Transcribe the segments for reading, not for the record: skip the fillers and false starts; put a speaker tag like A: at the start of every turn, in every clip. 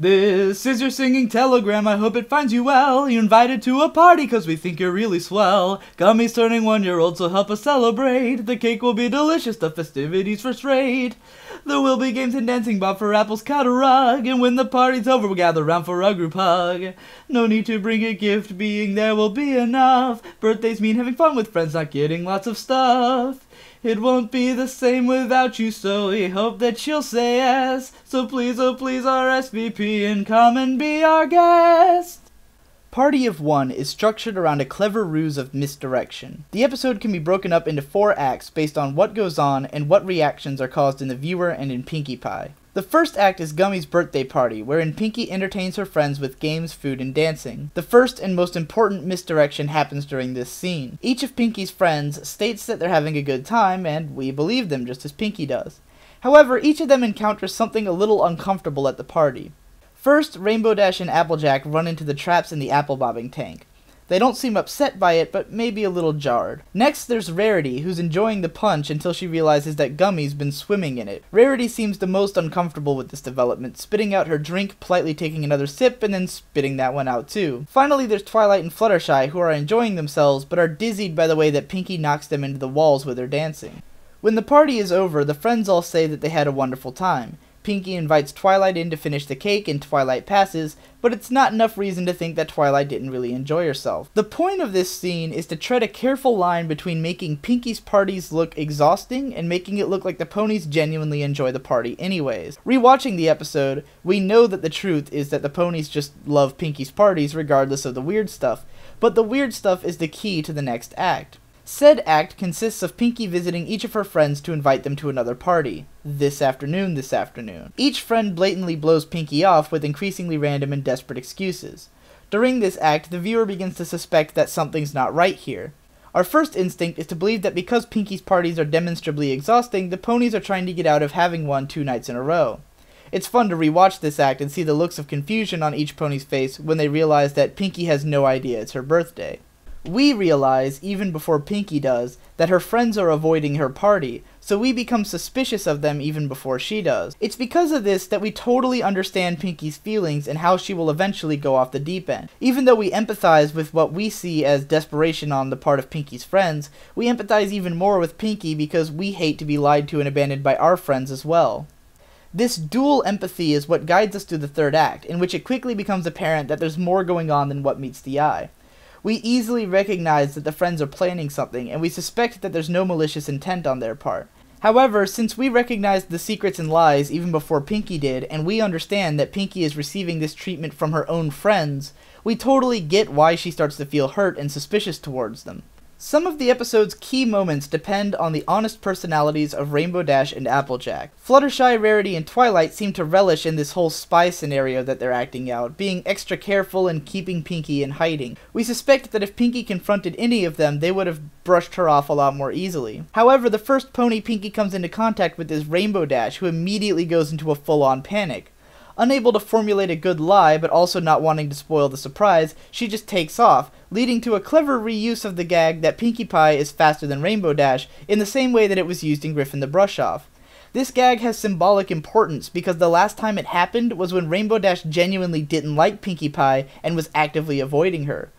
A: This is your singing telegram, I hope it finds you well. You're invited to a party cause we think you're really swell. Gummy's turning 1 year old, so help us celebrate. The cake will be delicious, the festivities first rate. There will be games and dancing, Bob for apples, cut a rug. And when the party's over, we'll gather round for a group hug. No need to bring a gift, being there will be enough. Birthdays mean having fun with friends, not getting lots of stuff. It won't be the same without you, so we hope that you'll say yes. So please, oh please, RSVP and come and be our guest. Party of One is structured around a clever ruse of misdirection. The episode can be broken up into 4 acts based on what goes on and what reactions are caused in the viewer and in Pinkie Pie. The first act is Gummy's birthday party, wherein Pinkie entertains her friends with games, food, and dancing. The first and most important misdirection happens during this scene. Each of Pinkie's friends states that they're having a good time, and we believe them just as Pinkie does. However, each of them encounters something a little uncomfortable at the party. First, Rainbow Dash and Applejack run into the traps in the apple bobbing tank. They don't seem upset by it, but maybe a little jarred. Next, there's Rarity, who's enjoying the punch until she realizes that Gummy's been swimming in it. Rarity seems the most uncomfortable with this development, spitting out her drink, politely taking another sip, and then spitting that one out too. Finally, there's Twilight and Fluttershy, who are enjoying themselves, but are dizzied by the way that Pinkie knocks them into the walls with her dancing. When the party is over, the friends all say that they had a wonderful time. Pinkie invites Twilight in to finish the cake and Twilight passes, but it's not enough reason to think that Twilight didn't really enjoy herself. The point of this scene is to tread a careful line between making Pinkie's parties look exhausting and making it look like the ponies genuinely enjoy the party anyways. Rewatching the episode, we know that the truth is that the ponies just love Pinkie's parties regardless of the weird stuff, but the weird stuff is the key to the next act. Said act consists of Pinkie visiting each of her friends to invite them to another party. This afternoon. Each friend blatantly blows Pinkie off with increasingly random and desperate excuses. During this act, the viewer begins to suspect that something's not right here. Our first instinct is to believe that because Pinkie's parties are demonstrably exhausting, the ponies are trying to get out of having one 2 nights in a row. It's fun to rewatch this act and see the looks of confusion on each pony's face when they realize that Pinkie has no idea it's her birthday. We realize, even before Pinkie does, that her friends are avoiding her party, so we become suspicious of them even before she does. It's because of this that we totally understand Pinkie's feelings and how she will eventually go off the deep end. Even though we empathize with what we see as desperation on the part of Pinkie's friends, we empathize even more with Pinkie because we hate to be lied to and abandoned by our friends as well. This dual empathy is what guides us through the third act, in which it quickly becomes apparent that there's more going on than what meets the eye. We easily recognize that the friends are planning something, and we suspect that there's no malicious intent on their part. However, since we recognized the secrets and lies even before Pinkie did, and we understand that Pinkie is receiving this treatment from her own friends, we totally get why she starts to feel hurt and suspicious towards them. Some of the episode's key moments depend on the honest personalities of Rainbow Dash and Applejack. Fluttershy, Rarity, and Twilight seem to relish in this whole spy scenario that they're acting out, being extra careful and keeping Pinkie in hiding. We suspect that if Pinkie confronted any of them, they would have brushed her off a lot more easily. However, the first pony Pinkie comes into contact with is Rainbow Dash, who immediately goes into a full-on panic. Unable to formulate a good lie, but also not wanting to spoil the surprise, she just takes off, leading to a clever reuse of the gag that Pinkie Pie is faster than Rainbow Dash, in the same way that it was used in Griffin the Brush-Off. This gag has symbolic importance because the last time it happened was when Rainbow Dash genuinely didn't like Pinkie Pie and was actively avoiding her.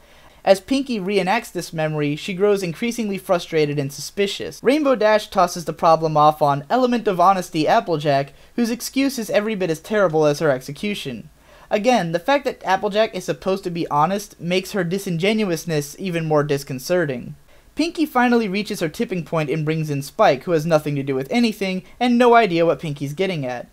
A: As Pinkie reenacts this memory, she grows increasingly frustrated and suspicious. Rainbow Dash tosses the problem off on Element of Honesty Applejack, whose excuse is every bit as terrible as her execution. Again, the fact that Applejack is supposed to be honest makes her disingenuousness even more disconcerting. Pinkie finally reaches her tipping point and brings in Spike, who has nothing to do with anything and no idea what Pinkie's getting at.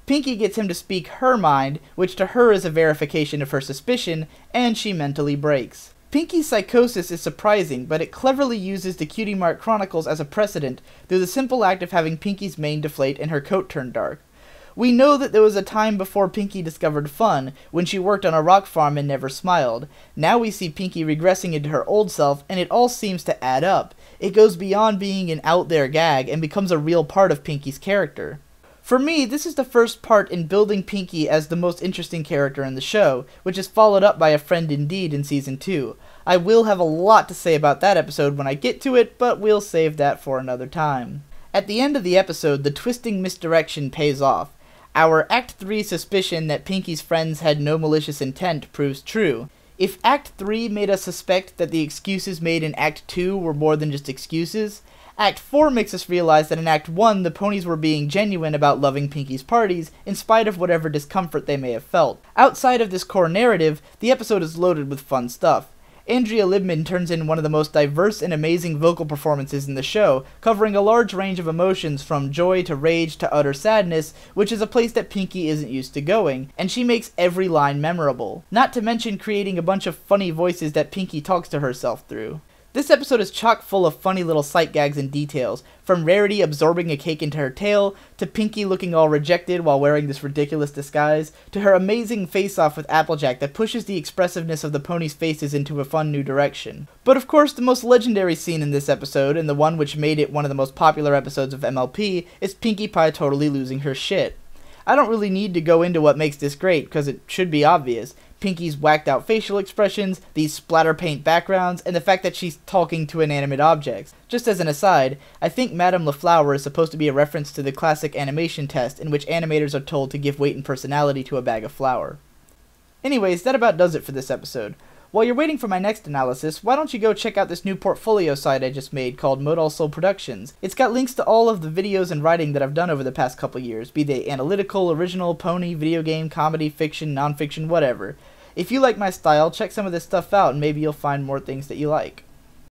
A: Pinkie gets him to speak her mind, which to her is a verification of her suspicion, and she mentally breaks. Pinkie's psychosis is surprising, but it cleverly uses the Cutie Mark Chronicles as a precedent through the simple act of having Pinkie's mane deflate and her coat turn dark. We know that there was a time before Pinkie discovered fun, when she worked on a rock farm and never smiled. Now we see Pinkie regressing into her old self, and it all seems to add up. It goes beyond being an out-there gag and becomes a real part of Pinkie's character. For me, this is the first part in building Pinkie as the most interesting character in the show, which is followed up by A Friend Indeed in Season 2. I will have a lot to say about that episode when I get to it, but we'll save that for another time. At the end of the episode, the twisting misdirection pays off. Our Act 3 suspicion that Pinky's friends had no malicious intent proves true. If Act 3 made us suspect that the excuses made in Act 2 were more than just excuses, Act 4 makes us realize that in Act 1 the ponies were being genuine about loving Pinky's parties, in spite of whatever discomfort they may have felt. Outside of this core narrative, the episode is loaded with fun stuff. Andrea Libman turns in one of the most diverse and amazing vocal performances in the show, covering a large range of emotions from joy to rage to utter sadness, which is a place that Pinky isn't used to going, and she makes every line memorable. Not to mention creating a bunch of funny voices that Pinky talks to herself through. This episode is chock full of funny little sight gags and details, from Rarity absorbing a cake into her tail, to Pinky looking all rejected while wearing this ridiculous disguise, to her amazing face-off with Applejack that pushes the expressiveness of the ponies' faces into a fun new direction. But of course, the most legendary scene in this episode, and the one which made it one of the most popular episodes of MLP, is Pinkie Pie totally losing her shit. I don't really need to go into what makes this great, because it should be obvious. Pinky's whacked out facial expressions, these splatter paint backgrounds, and the fact that she's talking to inanimate objects. Just as an aside, I think Madame LaFlower is supposed to be a reference to the classic animation test in which animators are told to give weight and personality to a bag of flour. Anyways, that about does it for this episode. While you're waiting for my next analysis, why don't you go check out this new portfolio site I just made called Modal Soul Productions. It's got links to all of the videos and writing that I've done over the past couple years, be they analytical, original, pony, video game, comedy, fiction, non-fiction, whatever. If you like my style, check some of this stuff out and maybe you'll find more things that you like.